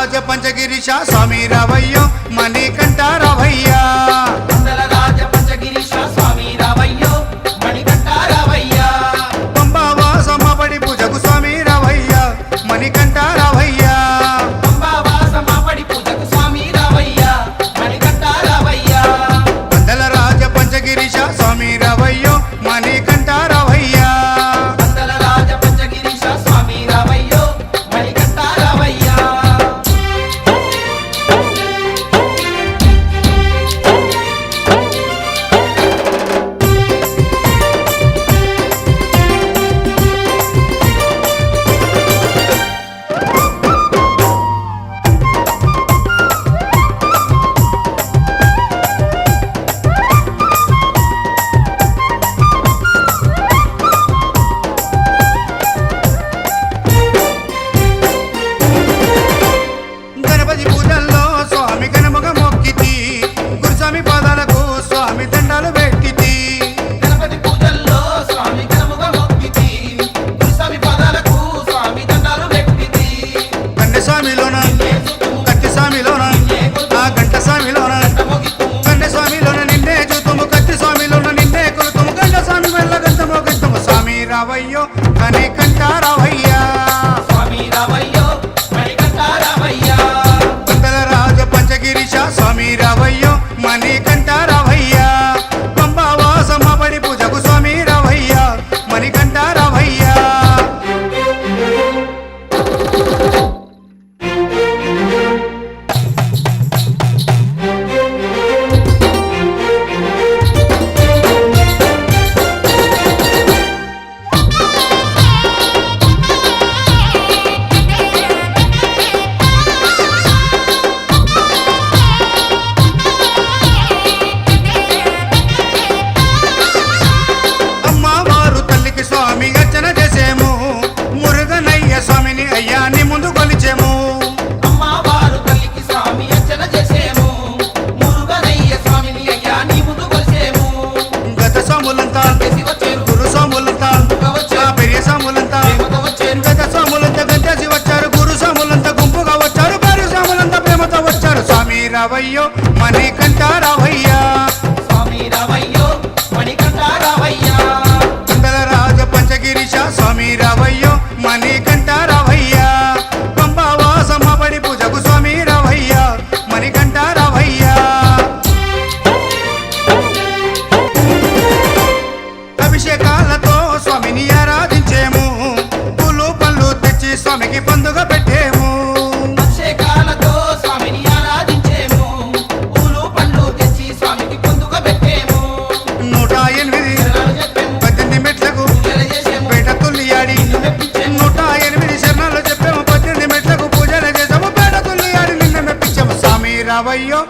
రాజ పంచగిరీశ స్వామి రావయ్యో మణికంఠ రావయ్యా వందల రాజ పంచగిరీశ స్వామి రావయ్యో మణికంఠ రావయ్యా పంబావాసమ్మ పడి పూజకు స్వామి రావయ్యా మణికంఠ రావయ్యా పంబావాసమ్మ పడి పూజకు స్వామి రావయ్యా మణికంఠ రావయ్యా వందల రాజ పంచగిరీశ స్వామి రావయ్యో మణికంఠ రావయ్యా వందల రాజ పంచగిరీశ స్వామి రావయ్యో మణికంఠ రావయ్యా గణపతి పూజల్లో స్వామి గణముగ మొక్కితి గురుస్వామి పాదాలకు స్వామి దండాలు పెట్టితి గణపతి పూజల్లో స్వామి ఘనముగా మొక్కితి గురుస్వామి పాదాలకు స్వామి దండాలు పెట్టితి కన్నె స్వామిలోన కత్తి స్వామిలోన ఆ గంట స్వామిలోన కన్నె స్వామిలోన నిన్నే చూతుము కత్తి స్వామిలోన నిన్నే కొలుతుము గంట స్వామి వల్ల గంటమో గంటము స్వామి రావయ్యో కనికంఠ రావయ్యా స్వామి రావయ్యో మణికంఠ రావయ్యా వందల రాజ పంచగిరీశ స్వామి రావయ్యో మణికంఠ రావయ్యా పంబావాసమ్మ పడి పూజకు స్వామి రావయ్యా మణికంఠ రావయ్యా అమ్మవారు తల్లికి స్వామి అర్చన చేసేము మురుగనయ్య స్వామిని అయ్యా నీ ముందు కొలిచేము అమ్మవారు తల్లికి స్వామి అర్చన చేసేము మురుగనయ్య స్వామిని అయ్యా నీ ముందు కొలిసేము గత స్వాములంతా చేసి వచ్చేరు గురు స్వాములంతా ఆ పెరియ స్వాములంతా ప్రేమతో వచ్చేరు గత స్వాములంతా గంతేసి వచ్చారు గురు స్వాములంతా గుంపుగా వచ్చారు భార్య స్వాములంతా ప్రేమతో వచ్చారు స్వామి రావయ్యో మణికంఠ రావయ్యా స్వామి రావయ్యో మణికంఠ రావయ్యా వందల రాజ పంచగిరీశ స్వామి రావయ్యో మణికంఠ రావయ్యా పంబావాసమ్మ పడి పూజకు స్వామి రావయ్యా మణికంఠ రావయ్యా అభిషేకాలతో స్వామిని ఆరాధించేము పూలు పళ్ళు తెచ్చి స్వామికి పండుగ పెట్టేము అభిషేకాలతో స్వామిని ఆరాధించేము పూలు పండ్లు తెచ్చి స్వామికి పొందుగా పెట్టేము 108 శరణాలు చెప్పేము 18 మెట్లకు పూజలు చేసేము పేట తుల్లియాడి నిన్ను మెప్పించేము 108 శరణాలు చెప్పాము 18 మెట్లకు పూజలు చేసాము పేట తుల్లియాడి నిన్న మెప్పించాము స్వామి రావయ్యో